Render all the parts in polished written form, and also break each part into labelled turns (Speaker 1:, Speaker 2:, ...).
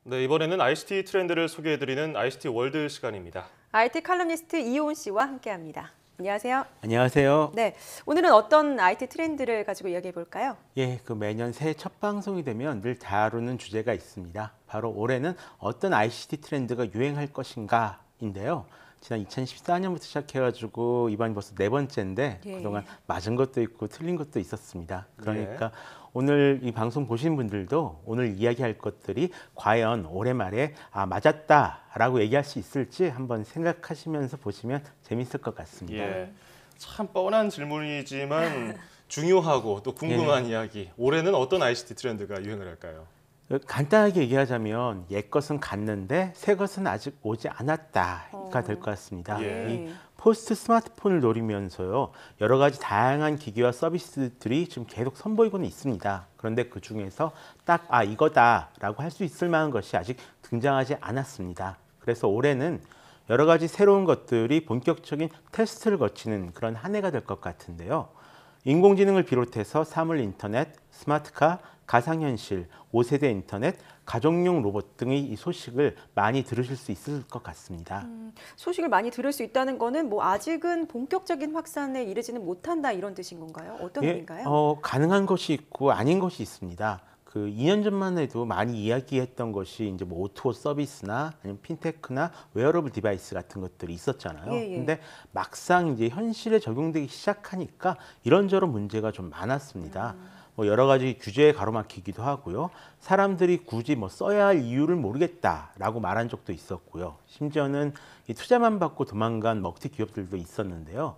Speaker 1: 네, 이번에는 ICT 트렌드를 소개해드리는 ICT 월드 시간입니다.
Speaker 2: IT 칼럼니스트 이호은 씨와 함께합니다. 안녕하세요.
Speaker 3: 안녕하세요.
Speaker 2: 네, 오늘은 어떤 IT 트렌드를 가지고 이야기해 볼까요?
Speaker 3: 예, 매년 새해 첫 방송이 되면 늘 다루는 주제가 있습니다. 바로 올해는 어떤 ICT 트렌드가 유행할 것인가인데요. 지난 2014년부터 시작해가지고 이번이 벌써 네 번째인데
Speaker 2: 예.
Speaker 3: 그동안 맞은 것도 있고 틀린 것도 있었습니다. 그러니까 오늘 이 방송 보신 분들도 오늘 이야기할 것들이 과연 올해 말에 맞았다라고 얘기할 수 있을지 한번 생각하시면서 보시면 재밌을 것 같습니다.
Speaker 1: 예, 참 뻔한 질문이지만 중요하고 또 궁금한 이야기. 올해는 어떤 ICT 트렌드가 유행을 할까요?
Speaker 3: 간단하게 얘기하자면 옛 것은 갔는데 새 것은 아직 오지 않았다가 될 것 같습니다.
Speaker 1: 예.
Speaker 3: 이 포스트 스마트폰을 노리면서요 여러 가지 다양한 기기와 서비스들이 지금 계속 선보이고는 있습니다. 그런데 그 중에서 딱 이거다라고 할 수 있을 만한 것이 아직 등장하지 않았습니다. 그래서 올해는 여러 가지 새로운 것들이 본격적인 테스트를 거치는 그런 한 해가 될 것 같은데요. 인공지능을 비롯해서 사물 인터넷, 스마트카, 가상현실, 5세대 인터넷, 가정용 로봇 등의 이 소식을 많이 들으실 수 있을 것 같습니다.
Speaker 2: 소식을 많이 들을 수 있다는 거는 뭐 아직은 본격적인 확산에 이르지는 못한다 이런 뜻인 건가요? 어떤 의미인가요?
Speaker 3: 가능한 것이 있고 아닌 것이 있습니다. 그 2년 전만 해도 많이 이야기했던 것이 이제 뭐 O2O 서비스나 아니면 핀테크나 웨어러블 디바이스 같은 것들이 있었잖아요.
Speaker 2: 예.
Speaker 3: 근데 막상 이제 현실에 적용되기 시작하니까 이런저런 문제가 좀 많았습니다. 뭐 여러 가지 규제에 가로막히기도 하고요. 사람들이 굳이 뭐 써야 할 이유를 모르겠다라고 말한 적도 있었고요. 심지어는 이 투자만 받고 도망간 먹튀 기업들도 있었는데요.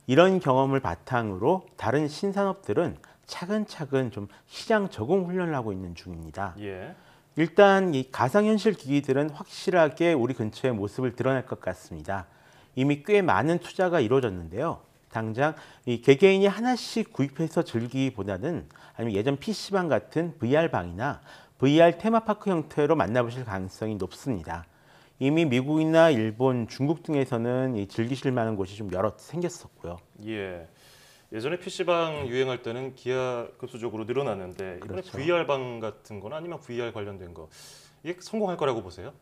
Speaker 3: 이런 경험을 바탕으로 다른 신산업들은 차근차근 좀 시장 적응 훈련을 하고 있는 중입니다.
Speaker 1: 예.
Speaker 3: 일단 이 가상현실 기기들은 확실하게 우리 근처의 모습을 드러낼 것 같습니다. 이미 꽤 많은 투자가 이루어졌는데요. 당장 이 개개인이 하나씩 구입해서 즐기기보다는 아니면 예전 PC방 같은 VR방이나 VR 테마파크 형태로 만나보실 가능성이 높습니다. 이미 미국이나 일본, 중국 등에서는 이 즐기실 만한 곳이 좀 여러 생겼었고요.
Speaker 1: 예. 예전에 PC방 유행할 때는 기하급수적으로 늘어났는데 이번에
Speaker 3: 그렇죠.
Speaker 1: VR방 같은 거나 아니면 VR 관련된 거 이게 성공할 거라고 보세요?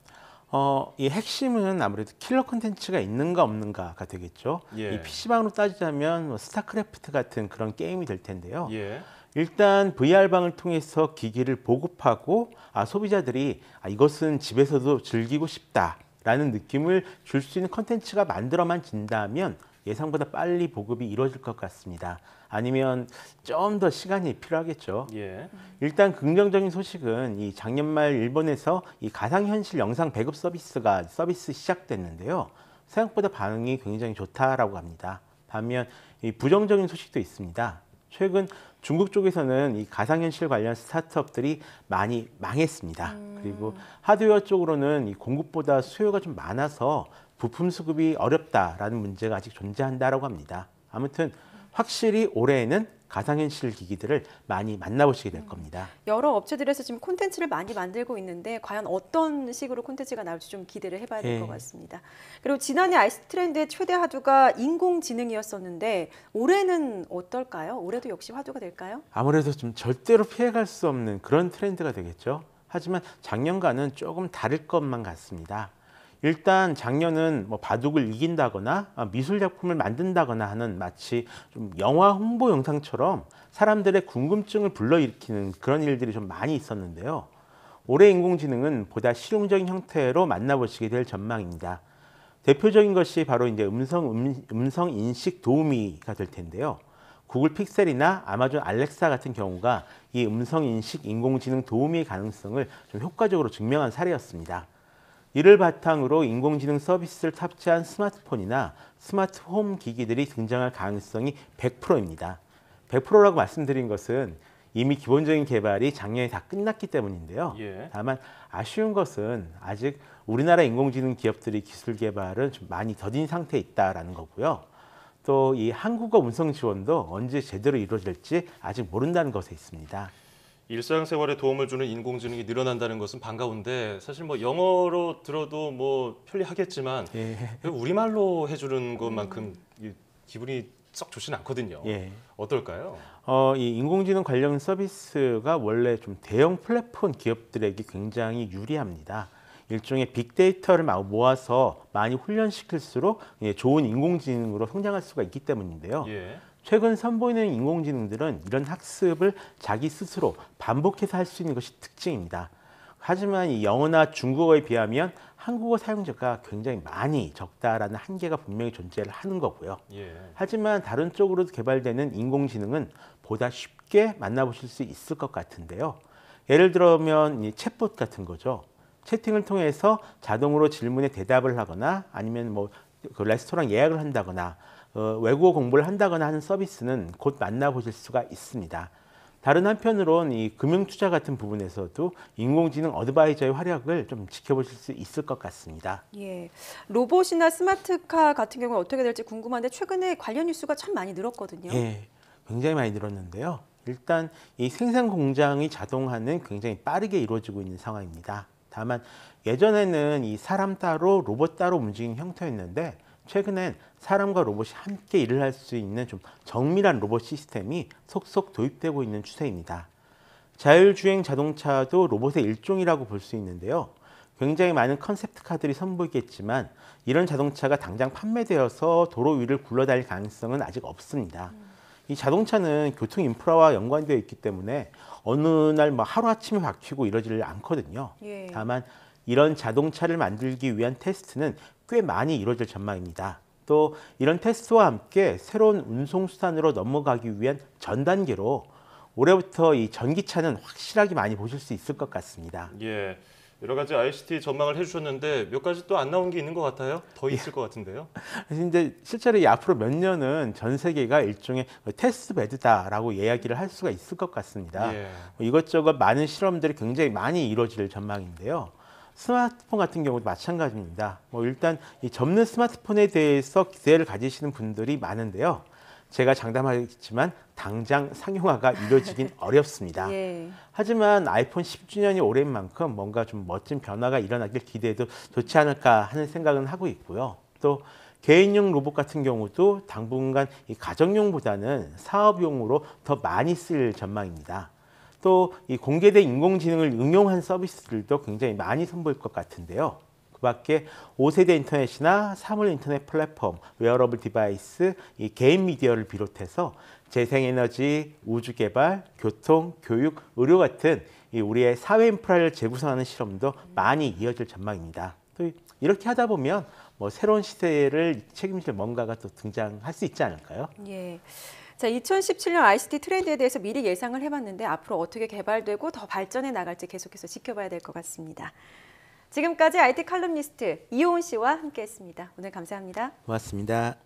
Speaker 3: 이 핵심은 아무래도 킬러 콘텐츠가 있는가 없는가가 되겠죠.
Speaker 1: 예.
Speaker 3: 이 PC방으로 따지자면 뭐 스타크래프트 같은 그런 게임이 될 텐데요.
Speaker 1: 예.
Speaker 3: 일단 VR방을 통해서 기기를 보급하고 소비자들이 이것은 집에서도 즐기고 싶다라는 느낌을 줄 수 있는 콘텐츠가 만들어만 진다면 예상보다 빨리 보급이 이루어질 것 같습니다. 아니면 좀 더 시간이 필요하겠죠.
Speaker 1: 예.
Speaker 3: 일단 긍정적인 소식은 이 작년 말 일본에서 이 가상현실 영상 배급 서비스 시작됐는데요. 생각보다 반응이 굉장히 좋다라고 합니다. 반면 이 부정적인 소식도 있습니다. 최근 중국 쪽에서는 이 가상현실 관련 스타트업들이 많이 망했습니다. 그리고 하드웨어 쪽으로는 이 공급보다 수요가 좀 많아서 부품 수급이 어렵다라는 문제가 아직 존재한다라고 합니다. 아무튼 확실히 올해에는 가상현실 기기들을 많이 만나보시게 될 겁니다.
Speaker 2: 여러 업체들에서 지금 콘텐츠를 많이 만들고 있는데 과연 어떤 식으로 콘텐츠가 나올지 좀 기대를 해봐야 될 것 같습니다. 그리고 지난해 ICT 트렌드의 최대 화두가 인공지능이었었는데 올해는 어떨까요? 올해도 역시 화두가 될까요?
Speaker 3: 아무래도 좀 절대로 피해갈 수 없는 그런 트렌드가 되겠죠. 하지만 작년과는 조금 다를 것만 같습니다. 일단 작년은 뭐 바둑을 이긴다거나 미술 작품을 만든다거나 하는 마치 좀 영화 홍보 영상처럼 사람들의 궁금증을 불러일으키는 그런 일들이 좀 많이 있었는데요. 올해 인공지능은 보다 실용적인 형태로 만나보시게 될 전망입니다. 대표적인 것이 바로 이제 음성 인식 도우미가 될 텐데요. 구글 픽셀이나 아마존 알렉사 같은 경우가 이 음성 인식 인공지능 도우미의 가능성을 좀 효과적으로 증명한 사례였습니다. 이를 바탕으로 인공지능 서비스를 탑재한 스마트폰이나 스마트홈 기기들이 등장할 가능성이 100%입니다. 100%라고 말씀드린 것은 이미 기본적인 개발이 작년에 다 끝났기 때문인데요.
Speaker 1: 예.
Speaker 3: 다만 아쉬운 것은 아직 우리나라 인공지능 기업들이 기술 개발은 좀 많이 더딘 상태에 있다는 거고요. 또 이 한국어 음성 지원도 언제 제대로 이루어질지 아직 모른다는 것에 있습니다.
Speaker 1: 일상생활에 도움을 주는 인공지능이 늘어난다는 것은 반가운데 사실 뭐 영어로 들어도 뭐 편리하겠지만 우리말로 해주는 것만큼 기분이 썩 좋지는 않거든요.
Speaker 3: 예.
Speaker 1: 어떨까요?
Speaker 3: 이 인공지능 관련 서비스가 원래 좀 대형 플랫폼 기업들에게 굉장히 유리합니다. 일종의 빅데이터를 모아서 많이 훈련시킬수록 좋은 인공지능으로 성장할 수가 있기 때문인데요.
Speaker 1: 예.
Speaker 3: 최근 선보이는 인공지능들은 이런 학습을 자기 스스로 반복해서 할 수 있는 것이 특징입니다. 하지만 이 영어나 중국어에 비하면 한국어 사용자가 굉장히 많이 적다라는 한계가 분명히 존재를 하는 거고요.
Speaker 1: 예.
Speaker 3: 하지만 다른 쪽으로 개발되는 인공지능은 보다 쉽게 만나보실 수 있을 것 같은데요. 예를 들면 이 챗봇 같은 거죠. 채팅을 통해서 자동으로 질문에 대답을 하거나 아니면 그 레스토랑 예약을 한다거나 외국어 공부를 한다거나 하는 서비스는 곧 만나보실 수가 있습니다. 다른 한편으론 이 금융투자 같은 부분에서도 인공지능 어드바이저의 활약을 좀 지켜보실 수 있을 것 같습니다.
Speaker 2: 예, 로봇이나 스마트카 같은 경우는 어떻게 될지 궁금한데 최근에 관련 뉴스가 참 많이 늘었거든요.
Speaker 3: 예, 굉장히 많이 늘었는데요. 일단 이 생산 공장의 자동화는 굉장히 빠르게 이루어지고 있는 상황입니다. 다만 예전에는 이 사람 따로 로봇 따로 움직이는 형태였는데 최근엔 사람과 로봇이 함께 일을 할 수 있는 좀 정밀한 로봇 시스템이 속속 도입되고 있는 추세입니다. 자율주행 자동차도 로봇의 일종이라고 볼 수 있는데요. 굉장히 많은 컨셉트카들이 선보이겠지만 이런 자동차가 당장 판매되어서 도로 위를 굴러다닐 가능성은 아직 없습니다. 이 자동차는 교통 인프라와 연관되어 있기 때문에 어느 날 하루아침에 바뀌고 이러지를 않거든요.
Speaker 2: 예.
Speaker 3: 다만 이런 자동차를 만들기 위한 테스트는 꽤 많이 이루어질 전망입니다. 또 이런 테스트와 함께 새로운 운송수단으로 넘어가기 위한 전 단계로 올해부터 이 전기차는 확실하게 많이 보실 수 있을 것 같습니다.
Speaker 1: 예. 여러 가지 ICT 전망을 해주셨는데 몇 가지 또 안 나온 게 있는 것 같아요? 더 있을 것 같은데요?
Speaker 3: 근데 실제로 이 앞으로 몇 년은 전 세계가 일종의 테스트 베드다라고 이야기를 할 수가 있을 것 같습니다.
Speaker 1: 예.
Speaker 3: 이것저것 많은 실험들이 굉장히 많이 이루어질 전망인데요. 스마트폰 같은 경우도 마찬가지입니다. 일단 이 접는 스마트폰에 대해서 기대를 가지시는 분들이 많은데요. 제가 장담하겠지만 당장 상용화가 이루어지긴 어렵습니다.
Speaker 2: 예.
Speaker 3: 하지만 아이폰 10주년이 올해인 만큼 뭔가 좀 멋진 변화가 일어나길 기대해도 좋지 않을까 하는 생각은 하고 있고요. 또 개인용 로봇 같은 경우도 당분간 이 가정용보다는 사업용으로 더 많이 쓸 전망입니다. 또 이 공개된 인공지능을 응용한 서비스들도 굉장히 많이 선보일 것 같은데요. 그 밖에 5세대 인터넷이나 사물 인터넷 플랫폼, 웨어러블 디바이스, 이 개인 미디어를 비롯해서 재생에너지, 우주개발, 교통, 교육, 의료 같은 이 우리의 사회 인프라를 재구성하는 실험도 많이 이어질 전망입니다. 또 이렇게 하다 보면 새로운 시대를 책임질 뭔가가 또 등장할 수 있지 않을까요?
Speaker 2: 예. 자, 2017년 ICT 트렌드에 대해서 미리 예상을 해봤는데 앞으로 어떻게 개발되고 더 발전해 나갈지 계속해서 지켜봐야 될 것 같습니다. 지금까지 IT 칼럼니스트 이호은 씨와 함께했습니다. 오늘 감사합니다.
Speaker 3: 고맙습니다.